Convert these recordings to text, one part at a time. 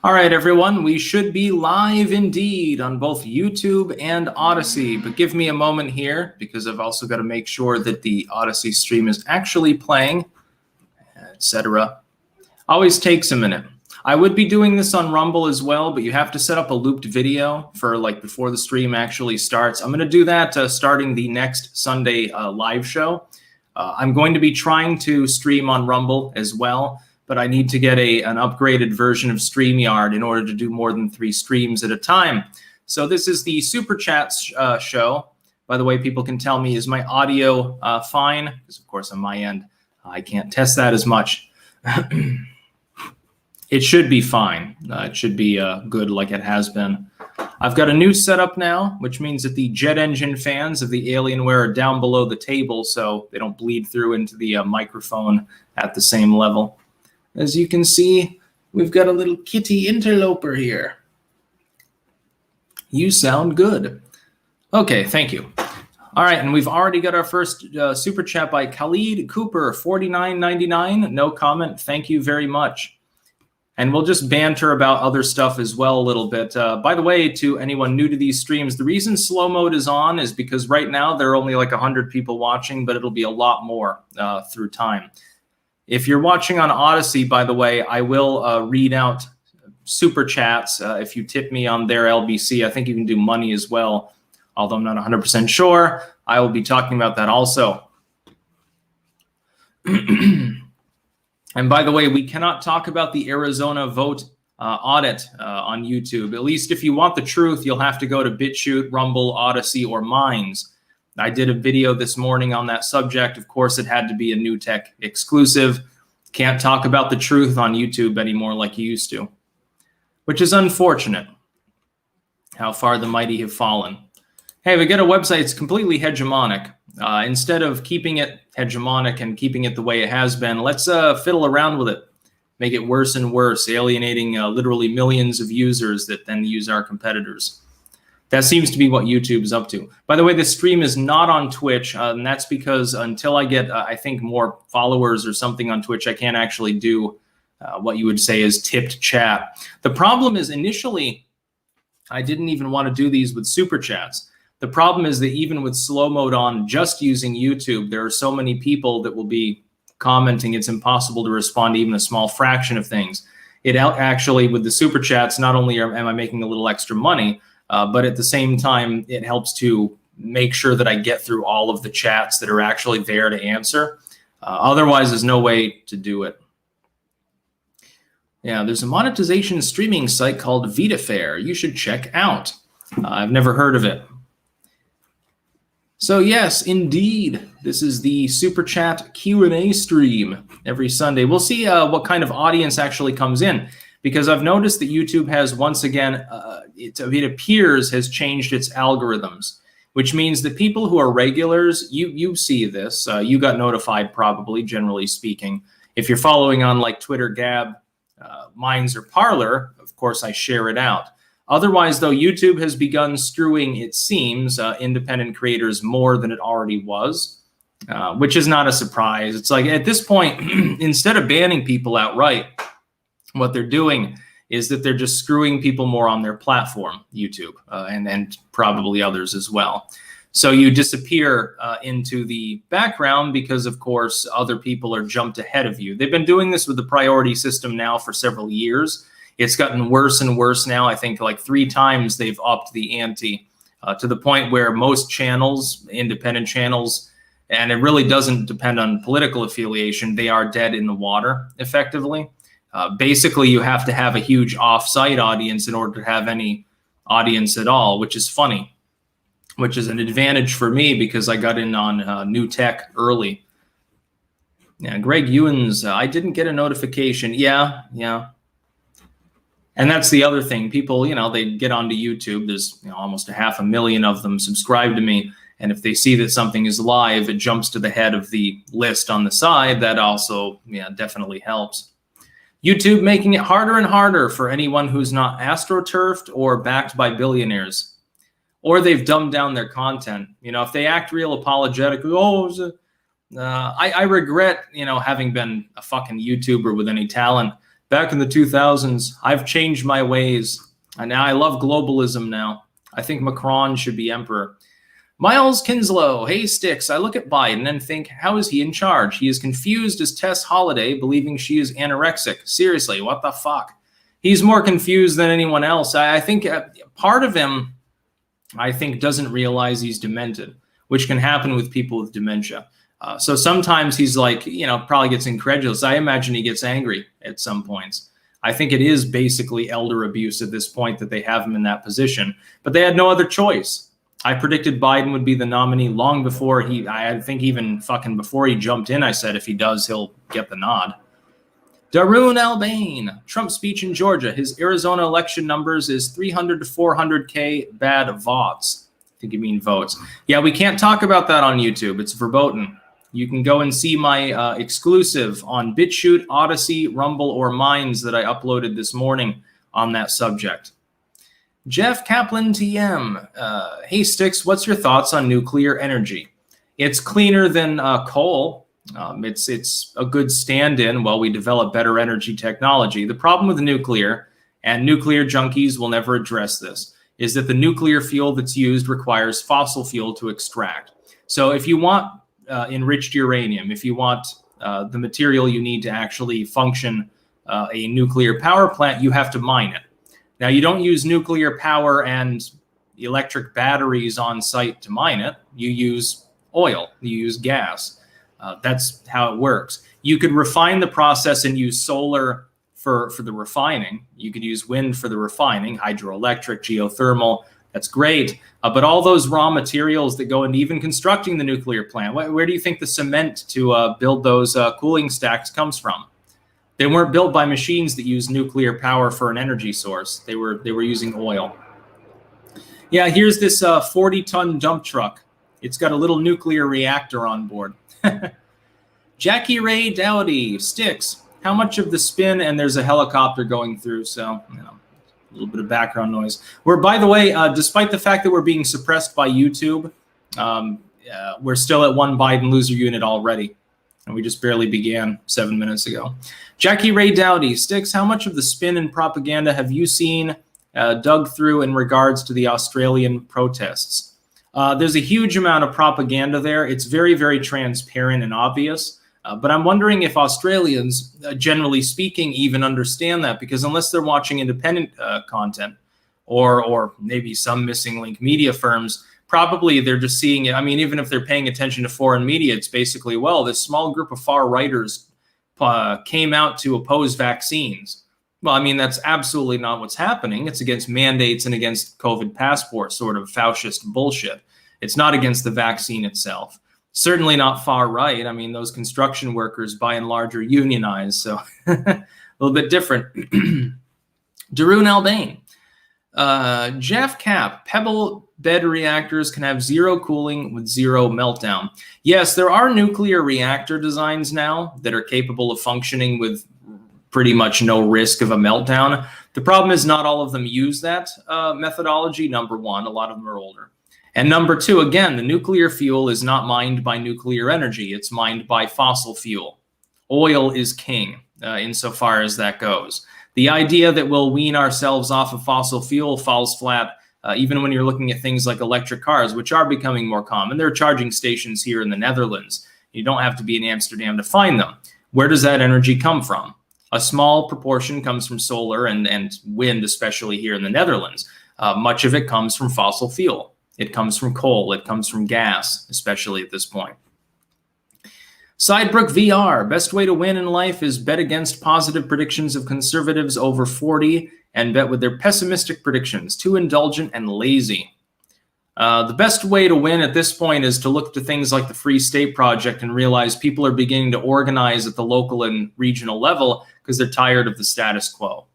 All right, everyone, we should be live indeed on both YouTube and Odyssey, but give me a moment here because I've also got to make sure that the Odyssey stream is actually playing, etc. Always takes a minute. I would be doing this on Rumble as well, but you have to set up a looped video for like before the stream actually starts. I'm going to do that starting the next Sunday live show. I'm going to be trying to stream on Rumble as well, but I need to get an upgraded version of StreamYard in order to do more than 3 streams at a time. So this is the Superchats show. By the way, people can tell me, is my audio fine? Because, of course, on my end, I can't test that as much. It should be fine. It should be good like it has been. I've got a new setup now, which means that the jet engine fans of the Alienware are down below the table so they don't bleed through into the microphone at the same level. As you can see, we've got a little kitty interloper here. You sound good. Okay, thank you. All right, and we've already got our first super chat by Khalid Cooper, $49.99. No comment. Thank you very much. And we'll just banter about other stuff as well a little bit. By the way, to anyone new to these streams, the reason slow mode is on is because right now there are only like 100 people watching, but it'll be a lot more through time. If you're watching on Odyssey, by the way, I will read out super chats if you tip me on their LBC. I think you can do money as well, although I'm not 100% sure. I will be talking about that also. And by the way, we cannot talk about the Arizona vote audit on YouTube. At least if you want the truth, you'll have to go to BitChute, Rumble, Odyssey, or Minds. I did a video this morning on that subject. Of course, it had to be a New Tech exclusive. Can't talk about the truth on YouTube anymore like you used to, which is unfortunate. How far the mighty have fallen. Hey, we got a website. It's completely hegemonic. Instead of keeping it hegemonic and keeping it the way it has been, let's fiddle around with it. Make it worse and worse, alienating literally millions of users that then use our competitors. That seems to be what YouTube is up to. By the way, this stream is not on Twitch, and that's because until I get, I think, more followers or something on Twitch, I can't actually do what you would say is tipped chat. The problem is initially, I didn't even want to do these with super chats. The problem is that even with slow mode on, just using YouTube, there are so many people that will be commenting. It's impossible to respond to even a small fraction of things. It actually, with the super chats, not only am I making a little extra money, but at the same time, it helps to make sure that I get through all of the chats that are actually there to answer. Otherwise, there's no way to do it. Yeah, there's a monetization streaming site called VitaFair. You should check out. I've never heard of it. So yes, indeed, this is the Super Chat Q&A stream every Sunday. We'll see what kind of audience actually comes in. Because I've noticed that YouTube has once again, it appears, has changed its algorithms, which means that people who are regulars, you see this, you got notified probably, generally speaking. If you're following on like Twitter, Gab, Minds, or Parler, of course I share it out. Otherwise, though, YouTube has begun screwing, it seems, independent creators more than it already was, which is not a surprise. It's like at this point, instead of banning people outright, what they're doing is that they're just screwing people more on their platform, YouTube, and probably others as well. So you disappear into the background because, of course, other people are jumped ahead of you. They've been doing this with the priority system now for several years. It's gotten worse and worse now. I think like 3 times they've upped the ante to the point where most channels, independent channels, and it really doesn't depend on political affiliation, they are dead in the water, effectively. Basically, you have to have a huge off-site audience in order to have any audience at all, which is funny, which is an advantage for me because I got in on New Tech early. Yeah, Greg Ewens, I didn't get a notification. Yeah. And that's the other thing. People, they get onto YouTube. There's almost 500,000 of them subscribe to me. And if they see that something is live, it jumps to the head of the list on the side. That also, definitely helps. YouTube making it harder and harder for anyone who's not astroturfed or backed by billionaires. Or they've dumbed down their content. If they act real apologetic, I regret, having been a fucking YouTuber with any talent, Back in the 2000s, I've changed my ways. And now I love globalism now. I think Macron should be emperor. Miles Kinslow, hey Styx, I look at Biden and think, how is he in charge? He is confused as Tess Holliday, believing she is anorexic. Seriously, what the fuck? He's more confused than anyone else. I think part of him, I think, doesn't realize he's demented, which can happen with people with dementia. So sometimes he's like, probably gets incredulous. I imagine he gets angry at some points. I think it is basically elder abuse at this point that they have him in that position, but they had no other choice. I predicted Biden would be the nominee long before I think even fucking before he jumped in, I said if he does, he'll get the nod. Darun Albane, Trump speech in Georgia. His Arizona election numbers is 300 to 400K bad votes. I think you mean votes. Yeah, we can't talk about that on YouTube. It's verboten. You can go and see my exclusive on BitChute, Odyssey, Rumble, or Minds that I uploaded this morning on that subject. Jeff Kaplan TM. Hey, Styx, what's your thoughts on nuclear energy? It's cleaner than coal. It's a good stand-in while we develop better energy technology. The problem with nuclear, and nuclear junkies will never address this, is that the nuclear fuel that's used requires fossil fuel to extract. So if you want enriched uranium, if you want the material you need to actually function a nuclear power plant, you have to mine it. Now, you don't use nuclear power and electric batteries on site to mine it. You use oil, you use gas. That's how it works. You could refine the process and use solar for the refining. You could use wind for the refining, hydroelectric, geothermal. That's great. But all those raw materials that go into even constructing the nuclear plant, where do you think the cement to build those cooling stacks comes from? They weren't built by machines that use nuclear power for an energy source. They were using oil. Yeah, here's this 40-ton dump truck. It's got a little nuclear reactor on board. Jackie Ray Dowdy, Styx. How much of the spin? And there's a helicopter going through, so a little bit of background noise. We're, by the way, despite the fact that we're being suppressed by YouTube, we're still at one Biden loser unit already. And we just barely began 7 minutes ago. Jackie Ray Dowdy, Styx, how much of the spin and propaganda have you seen dug through in regards to the Australian protests? There's a huge amount of propaganda there. It's very, very transparent and obvious. But I'm wondering if Australians, generally speaking, even understand that, because unless they're watching independent content or maybe some missing link media firms, probably they're just seeing it. I mean, even if they're paying attention to foreign media, it's basically, well, this small group of far righters came out to oppose vaccines. Well, I mean, that's absolutely not what's happening. It's against mandates and against COVID passport sort of fascist bullshit. It's not against the vaccine itself. Certainly not far right. I mean, those construction workers, by and large, are unionized, so a little bit different. Darun Albane. Jeff Cap, Pebble bed reactors can have zero cooling with zero meltdown. Yes, there are nuclear reactor designs now that are capable of functioning with pretty much no risk of a meltdown. The problem is not all of them use that methodology, number one. A lot of them are older. And number two, again, the nuclear fuel is not mined by nuclear energy. It's mined by fossil fuel. Oil is king insofar as that goes. The idea that we'll wean ourselves off of fossil fuel falls flat, even when you're looking at things like electric cars, which are becoming more common. There are charging stations here in the Netherlands. You don't have to be in Amsterdam to find them. Where does that energy come from? A small proportion comes from solar and wind, especially here in the Netherlands. Much of it comes from fossil fuel. It comes from coal. It comes from gas, especially at this point. Sidebrook VR, best way to win in life is bet against positive predictions of conservatives over 40 and bet with their pessimistic predictions, too indulgent and lazy. The best way to win at this point is to look to things like the Free State Project and realize people are beginning to organize at the local and regional level because they're tired of the status quo.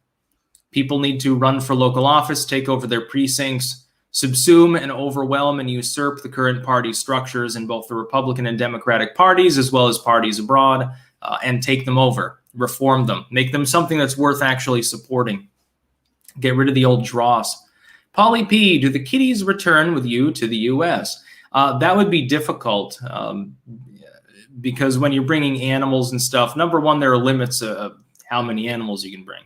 People need to run for local office, take over their precincts, subsume and overwhelm and usurp the current party structures in both the Republican and Democratic parties, as well as parties abroad, and take them over, reform them, make them something that's worth actually supporting. Get rid of the old dross. Polly P, do the kitties return with you to the U.S.? That would be difficult because when you're bringing animals and stuff, number one, there are limits of how many animals you can bring.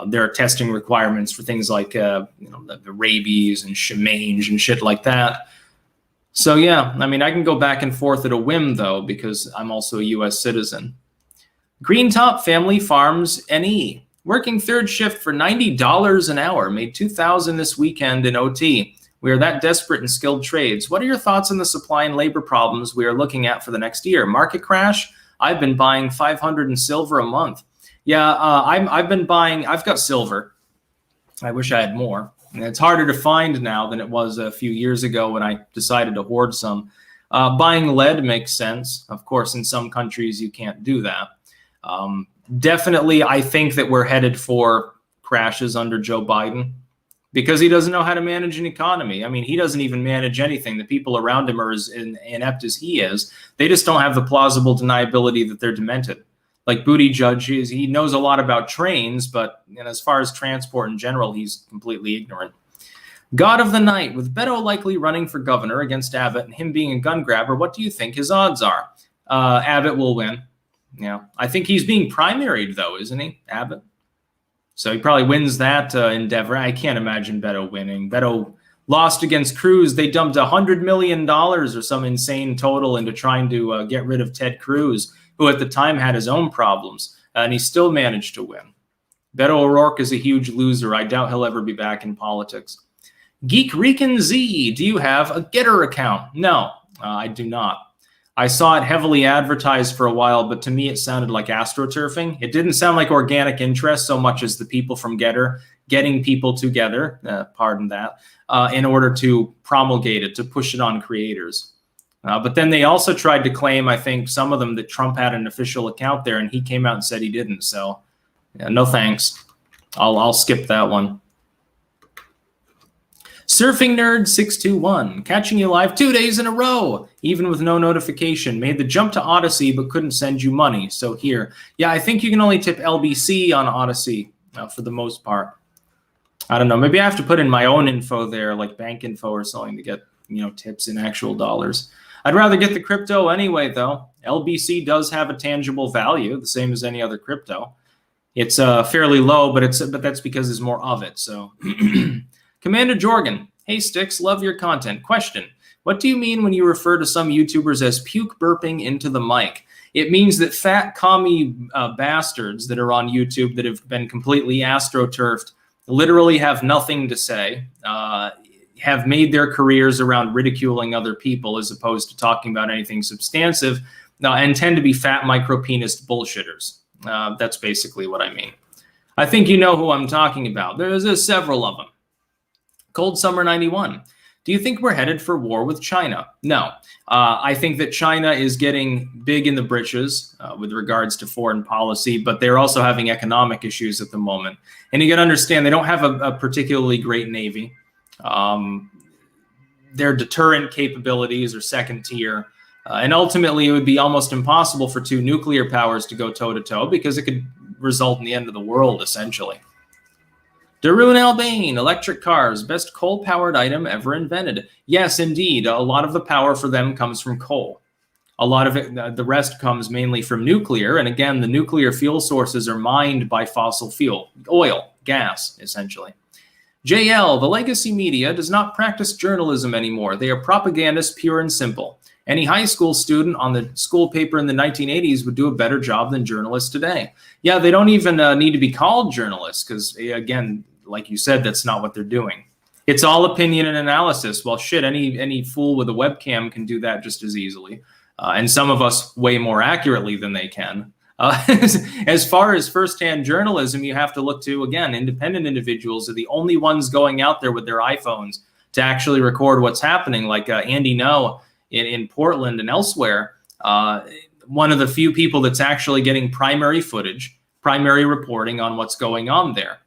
There are testing requirements for things like the rabies and mange and shit like that. So yeah, I mean, I can go back and forth at a whim though, because I'm also a U.S. citizen. Green Top Family Farms NE. Working third shift for $90 an hour. Made $2,000 this weekend in OT. We are that desperate in skilled trades. What are your thoughts on the supply and labor problems we are looking at for the next year? Market crash? I've been buying 500 in silver a month. Yeah, I've been buying. I've got silver. I wish I had more. And it's harder to find now than it was a few years ago when I decided to hoard some. Buying lead makes sense. Of course, in some countries you can't do that. Definitely, I think that we're headed for crashes under Joe Biden because he doesn't know how to manage an economy. I mean, he doesn't even manage anything. The people around him are as inept as he is. They just don't have the plausible deniability that they're demented. Like Buttigieg, he knows a lot about trains, but as far as transport in general, he's completely ignorant. God of the Night, with Beto likely running for governor against Abbott and him being a gun grabber, what do you think his odds are? Abbott will win. Yeah, I think he's being primaried, though, isn't he, Abbott? So he probably wins that endeavor. I can't imagine Beto winning. Beto lost against Cruz. They dumped $100 million or some insane total into trying to get rid of Ted Cruz, who at the time had his own problems, and he still managed to win. Beto O'Rourke is a huge loser. I doubt he'll ever be back in politics. Geek Recon Z, do you have a Getter account? No, I do not. I saw it heavily advertised for a while, but to me it sounded like astroturfing. It didn't sound like organic interest so much as the people from Getter getting people together, pardon that, in order to promulgate it, to push it on creators. But then they also tried to claim, I think, some of them, that Trump had an official account there, and he came out and said he didn't. So, yeah, no thanks. I'll skip that one. Surfing Nerd 621, catching you live 2 days in a row, even with no notification. Made the jump to Odyssey, but couldn't send you money. So here, yeah, I think you can only tip LBC on Odyssey for the most part. I don't know. Maybe I have to put in my own info there, like bank info or something, to get tips in actual dollars. I'd rather get the crypto anyway, though. LBC does have a tangible value, the same as any other crypto. It's fairly low, but that's because there's more of it. So. Commander Jorgen, hey Styx, love your content. Question, what do you mean when you refer to some YouTubers as puke burping into the mic? It means that fat commie bastards that are on YouTube that have been completely astroturfed, literally have nothing to say, have made their careers around ridiculing other people as opposed to talking about anything substantive, and tend to be fat micropenis bullshitters. That's basically what I mean. I think you know who I'm talking about. There's several of them. Cold Summer 91. Do you think we're headed for war with China? No. I think that China is getting big in the britches with regards to foreign policy, but they're also having economic issues at the moment. And you got to understand, they don't have a particularly great Navy. Their deterrent capabilities are second tier. And ultimately, it would be almost impossible for two nuclear powers to go toe-to-toe because it could result in the end of the world, essentially. Darun Albane, electric cars, best coal-powered item ever invented. Yes, indeed. A lot of the power for them comes from coal. A lot of it, the rest comes mainly from nuclear. And again, the nuclear fuel sources are mined by fossil fuel, oil, gas, essentially. JL, the legacy media does not practice journalism anymore. They are propagandists, pure and simple. Any high school student on the school paper in the 1980s would do a better job than journalists today. Yeah, they don't even need to be called journalists because, again, like you said, that's not what they're doing. It's all opinion and analysis. Well, shit, any fool with a webcam can do that just as easily. And some of us way more accurately than they can. As far as firsthand journalism, you have to look to, again, independent individuals are the only ones going out there with their iPhones to actually record what's happening, like Andy No in Portland and elsewhere. One of the few people that's actually getting primary footage, primary reporting on what's going on there.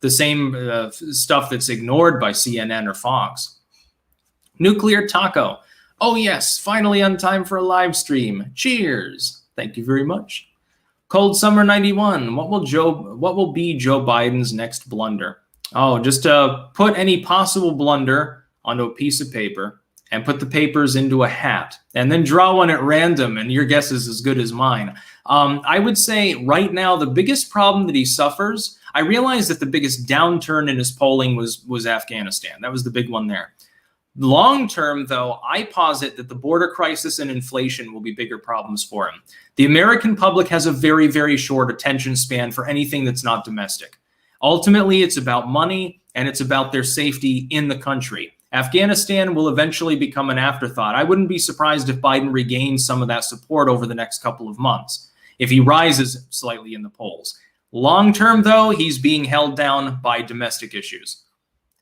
The same stuff that's ignored by CNN or Fox. Nuclear Taco. Oh yes, finally on time for a live stream. Cheers. Thank you very much. Cold Summer 91. What will be Joe Biden's next blunder? Oh, just put any possible blunder onto a piece of paper and put the papers into a hat and then draw one at random, and your guess is as good as mine. I would say right now, the biggest problem that he suffers, I realized that the biggest downturn in his polling was Afghanistan. That was the big one there. Long term, though, I posit that the border crisis and inflation will be bigger problems for him. The American public has a very, very short attention span for anything that's not domestic. Ultimately, it's about money and it's about their safety in the country. Afghanistan will eventually become an afterthought. I wouldn't be surprised if Biden regains some of that support over the next couple of months, if he rises slightly in the polls. Long term, though, he's being held down by domestic issues.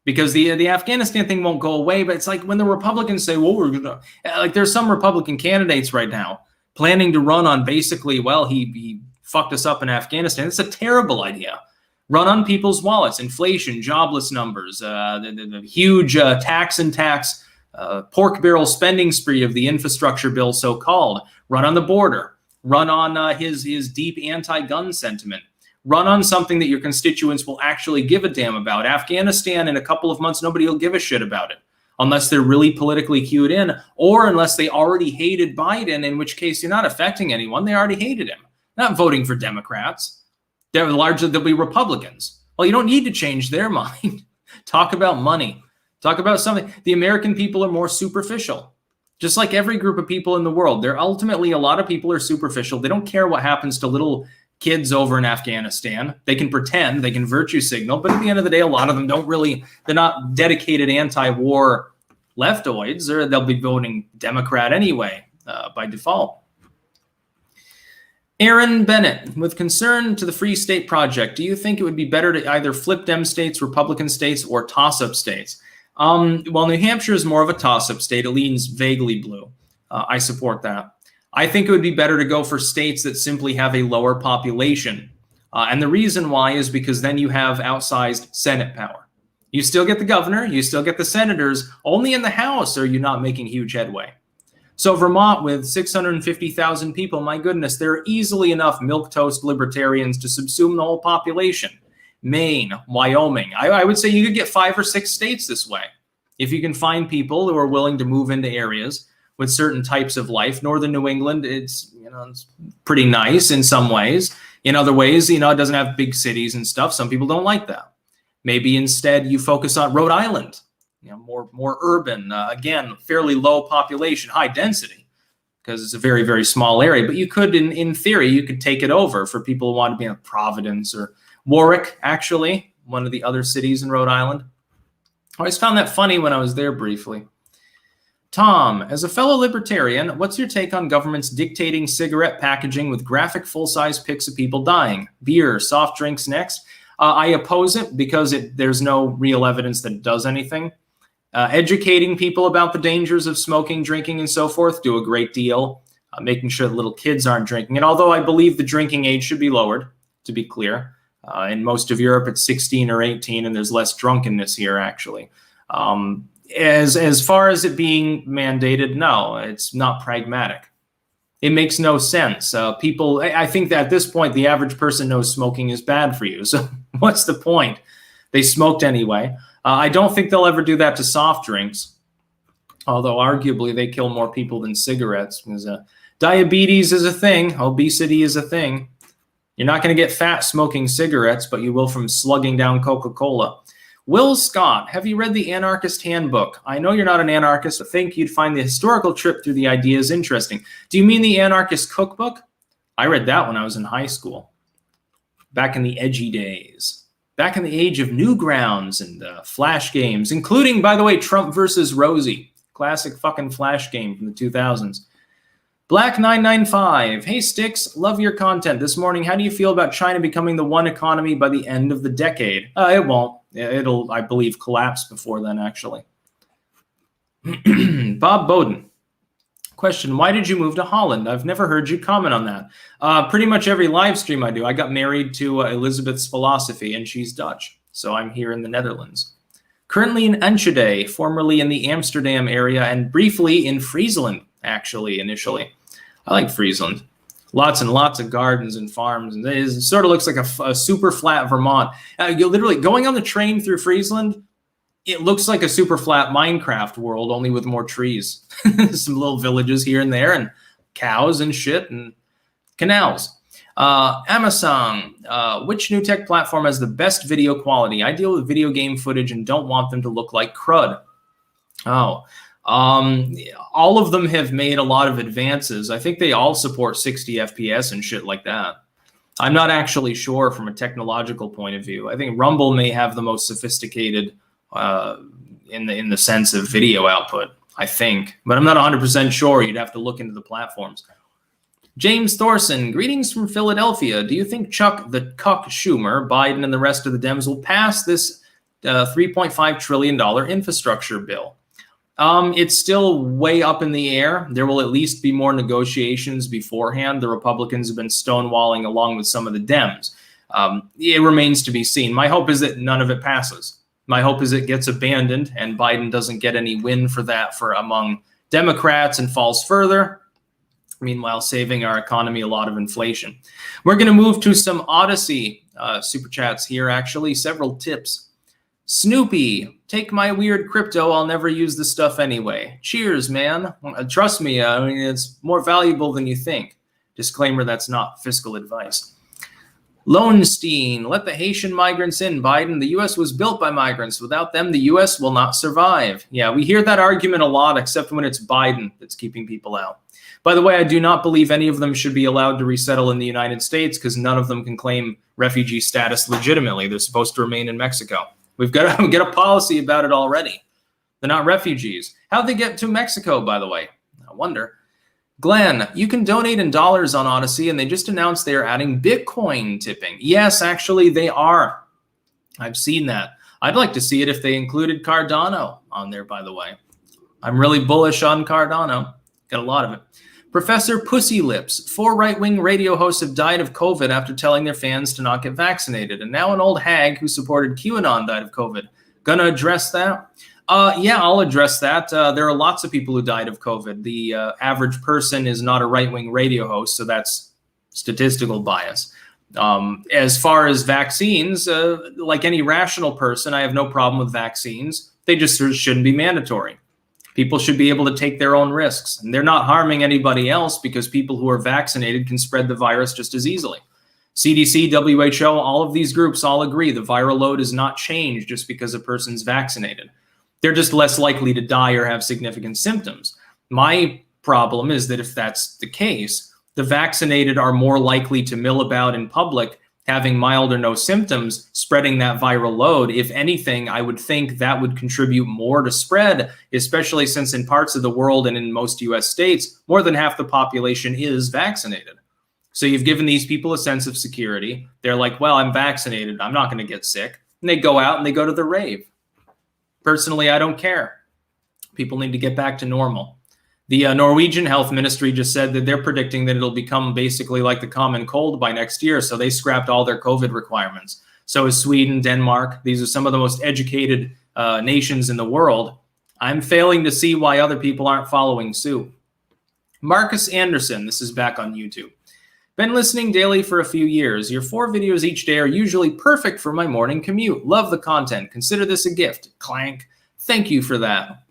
Because the Afghanistan thing won't go away, but it's like when the Republicans say, well, we're going to, like there's some Republican candidates right now planning to run on basically, well, he fucked us up in Afghanistan. It's a terrible idea. Run on people's wallets, inflation, jobless numbers, the huge tax pork barrel spending spree of the infrastructure bill, so-called. Run on the border. Run on his deep anti-gun sentiment. Run on something that your constituents will actually give a damn about. Afghanistan, in a couple of months, nobody will give a shit about it unless they're really politically cued in, or unless they already hated Biden, in which case you're not affecting anyone. They already hated him. Not voting for Democrats. They'll be Republicans. Well, you don't need to change their mind. Talk about money. Talk about something. The American people are more superficial. Just like every group of people in the world. They're ultimately, a lot of people are superficial. They don't care what happens to little kids over in Afghanistan. They can pretend, they can virtue signal, but at the end of the day, a lot of them they're not dedicated anti-war leftoids, or they'll be voting Democrat anyway, by default. Aaron Bennett, with concern to the Free State Project, do you think it would be better to either flip Dem states, Republican states, or toss-up states? Well, New Hampshire is more of a toss-up state. It leans vaguely blue. I support that. I think it would be better to go for states that simply have a lower population. And the reason why is because then you have outsized Senate power. You still get the governor, you still get the senators. Only in the House are you not making huge headway. So Vermont, with 650,000 people, my goodness, there are easily enough milquetoast libertarians to subsume the whole population. Maine, Wyoming. I would say you could get 5 or 6 states this way. If you can find people who are willing to move into areas with certain types of life. Northern New England, it's pretty nice in some ways. In other ways, it doesn't have big cities and stuff. Some people don't like that. Maybe instead you focus on Rhode Island, more urban, again, fairly low population, high density, because it's a very, very small area. But you could, in theory, you could take it over for people who want to be in Providence or Warwick, actually, one of the other cities in Rhode Island. I always found that funny when I was there briefly. Tom, as a fellow libertarian, what's your take on governments dictating cigarette packaging with graphic full-size pics of people dying? Beer, soft drinks next? I oppose it because there's no real evidence that it does anything. Educating people about the dangers of smoking, drinking, and so forth, do a great deal. Making sure that little kids aren't drinking. And although I believe the drinking age should be lowered, to be clear, in most of Europe it's 16 or 18, and there's less drunkenness here, actually. As far as it being mandated, no, it's not pragmatic. It makes no sense. I think that at this point, the average person knows smoking is bad for you. So what's the point? They smoked anyway. I don't think they'll ever do that to soft drinks, although arguably they kill more people than cigarettes, because diabetes is a thing. Obesity is a thing. You're not going to get fat smoking cigarettes, but you will from slugging down Coca-Cola. Will Scott, have you read the Anarchist Handbook? I know you're not an anarchist, but think you'd find the historical trip through the ideas interesting. Do you mean the Anarchist Cookbook? I read that when I was in high school, back in the edgy days, back in the age of Newgrounds and Flash games, including, by the way, Trump versus Rosie, classic fucking Flash game from the 2000s. Black995, hey Styx, love your content. This morning, how do you feel about China becoming the one economy by the end of the decade? It won't. It'll, I believe, collapse before then, actually. Bob Bowden. Question, why did you move to Holland? I've never heard you comment on that. Pretty much every live stream I do. I got married to Elizabeth's philosophy, and she's Dutch. So I'm here in the Netherlands. Currently in Enschede, formerly in the Amsterdam area, and briefly in Friesland, actually, initially. I like Friesland. Lots and lots of gardens and farms. And it sort of looks like a super flat Vermont. You're literally going on the train through Friesland. It looks like a super flat Minecraft world, only with more trees. Some little villages here and there and cows and shit. And Canals. Amazon, which new tech platform has the best video quality? I deal with video game footage and don't want them to look like crud. Oh, all of them have made a lot of advances. I think they all support 60 FPS and shit like that. I'm not actually sure from a technological point of view. I think Rumble may have the most sophisticated in the sense of video output, I think, but I'm not 100% sure. You'd have to look into the platforms. James Thorson, greetings from Philadelphia. Do you think Chuck the Cuck Schumer, Biden, and the rest of the Dems will pass this $3.5 trillion infrastructure bill? It's still way up in the air. There will at least be more negotiations beforehand. The Republicans have been stonewalling along with some of the Dems. It remains to be seen. My hope is that none of it passes. My hope is it gets abandoned and Biden doesn't get any win for that among Democrats and falls further, meanwhile saving our economy a lot of inflation. We're going to move to some Odyssey super chats here, actually. Several tips. Snoopy, take my weird crypto. I'll never use the stuff anyway. Cheers, man. Trust me, I mean, it's more valuable than you think. Disclaimer, that's not fiscal advice. Lowenstein, let the Haitian migrants in, Biden. The U.S. was built by migrants. Without them, the U.S. will not survive. Yeah, we hear that argument a lot, except when it's Biden that's keeping people out. By the way, I do not believe any of them should be allowed to resettle in the United States because none of them can claim refugee status legitimately. They're supposed to remain in Mexico. We've got to get a policy about it already. They're not refugees. How'd they get to Mexico, by the way? I wonder. Glenn, you can donate in dollars on Odyssey, and they just announced they are adding Bitcoin tipping. Yes, actually, they are. I've seen that. I'd like to see it if they included Cardano on there, by the way. I'm really bullish on Cardano. Got a lot of it. Professor Pussy Lips, 4 right-wing radio hosts have died of COVID after telling their fans to not get vaccinated. And now an old hag who supported QAnon died of COVID. Gonna address that? Yeah, I'll address that. There are lots of people who died of COVID. The average person is not a right-wing radio host, so that's statistical bias. As far as vaccines, like any rational person, I have no problem with vaccines. They just shouldn't be mandatory. People should be able to take their own risks. And they're not harming anybody else because people who are vaccinated can spread the virus just as easily. CDC, WHO, all of these groups all agree the viral load is not changed just because a person's vaccinated. They're just less likely to die or have significant symptoms. My problem is that if that's the case, the vaccinated are more likely to mill about in public, having mild or no symptoms, spreading that viral load. If anything, I would think that would contribute more to spread, especially since in parts of the world and in most US states, more than half the population is vaccinated. So you've given these people a sense of security. They're like, well, I'm vaccinated. I'm not going to get sick. And they go out and they go to the rave. Personally, I don't care. People need to get back to normal. The Norwegian health ministry just said that they're predicting that it'll become basically like the common cold by next year. So they scrapped all their COVID requirements. So is Sweden, Denmark. These are some of the most educated nations in the world. I'm failing to see why other people aren't following suit. Marcus Anderson, this is back on YouTube. Been listening daily for a few years. Your 4 videos each day are usually perfect for my morning commute. Love the content. Consider this a gift. Clank. Thank you for that.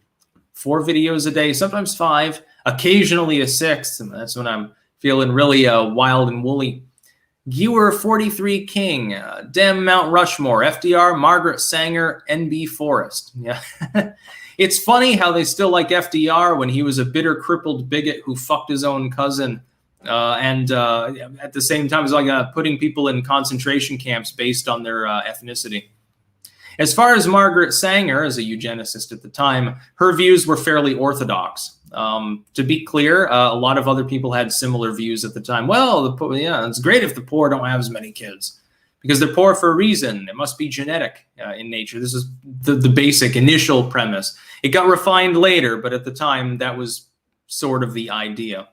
4 videos a day, sometimes 5, occasionally a 6th. And that's when I'm feeling really wild and woolly. Gewer 43 King, Dem Mount Rushmore, FDR, Margaret Sanger, NB Forrest. Yeah. It's funny how they still like FDR when he was a bitter, crippled bigot who fucked his own cousin. And at the same time, it's like putting people in concentration camps based on their ethnicity. As far as Margaret Sanger, as a eugenicist at the time, her views were fairly orthodox. To be clear, a lot of other people had similar views at the time. Well, yeah, it's great if the poor don't have as many kids because they're poor for a reason. It must be genetic in nature. This is the basic initial premise. It got refined later, but at the time, that was sort of the idea.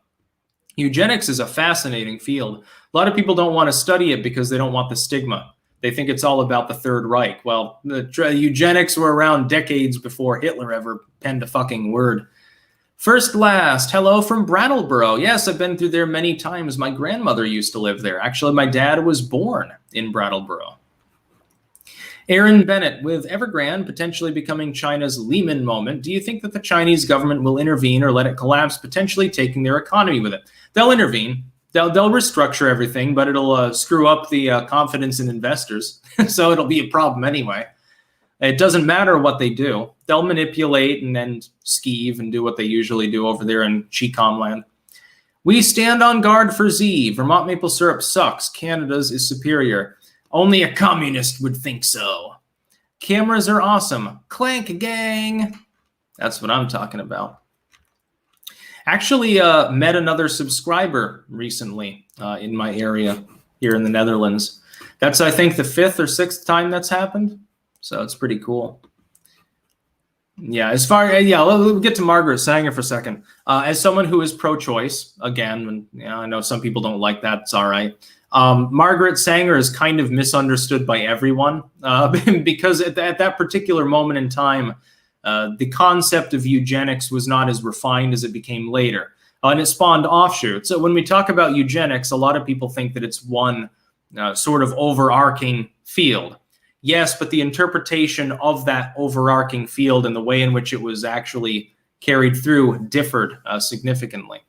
Eugenics is a fascinating field. A lot of people don't want to study it because they don't want the stigma. They think it's all about the Third Reich. Well, the eugenics were around decades before Hitler ever penned a fucking word. First Last, hello from Brattleboro. Yes, I've been through there many times. My grandmother used to live there. Actually, my dad was born in Brattleboro. Aaron Bennett, with Evergrande potentially becoming China's Lehman moment, do you think that the Chinese government will intervene or let it collapse, potentially taking their economy with it? They'll intervene. They'll restructure everything, but it'll screw up the confidence in investors. So it'll be a problem anyway. It doesn't matter what they do. They'll manipulate and then skeeve and do what they usually do over there in Chicom land. We stand on guard for Z. Vermont maple syrup sucks. Canada's is superior. Only a communist would think so. Cameras are awesome. Clank gang. That's what I'm talking about. Actually met another subscriber recently in my area here in the Netherlands. That's, I think, the 5th or 6th time that's happened. So it's pretty cool. Yeah, we'll get to Margaret Sanger for a second. As someone who is pro-choice, again, and I know some people don't like that, it's all right. Margaret Sanger is kind of misunderstood by everyone because at that particular moment in time, the concept of eugenics was not as refined as it became later. And it spawned offshoots. So when we talk about eugenics, a lot of people think that it's one sort of overarching field. Yes, but the interpretation of that overarching field and the way in which it was actually carried through differed significantly.